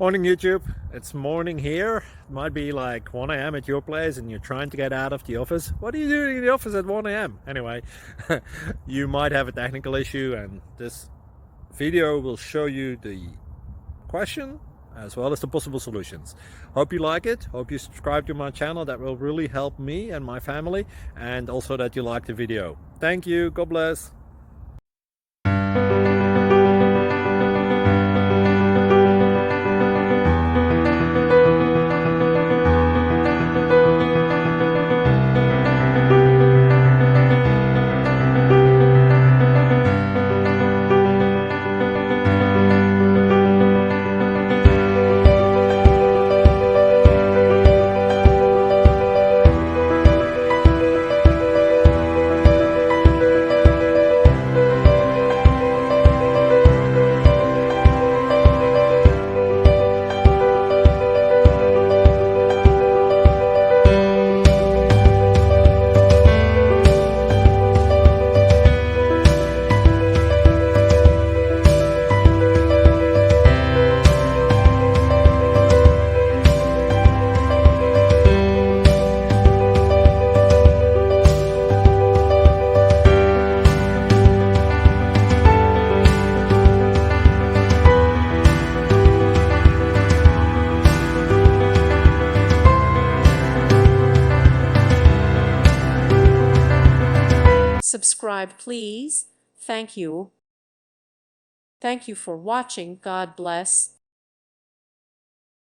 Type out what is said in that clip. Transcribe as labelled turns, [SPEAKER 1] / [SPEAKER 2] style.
[SPEAKER 1] Morning YouTube, it's morning here. It might be like 1 a.m. at your place and you're trying to get out of the office. What are you doing in the office at 1 a.m.? Anyway, you might have a technical issue and this video will show you the question as well as the possible solutions. Hope you like it, hope you subscribe to my channel. That will really help me and my family, and also that you like the video. Thank you, God bless.
[SPEAKER 2] Subscribe, please. Thank you. Thank you for watching. God bless.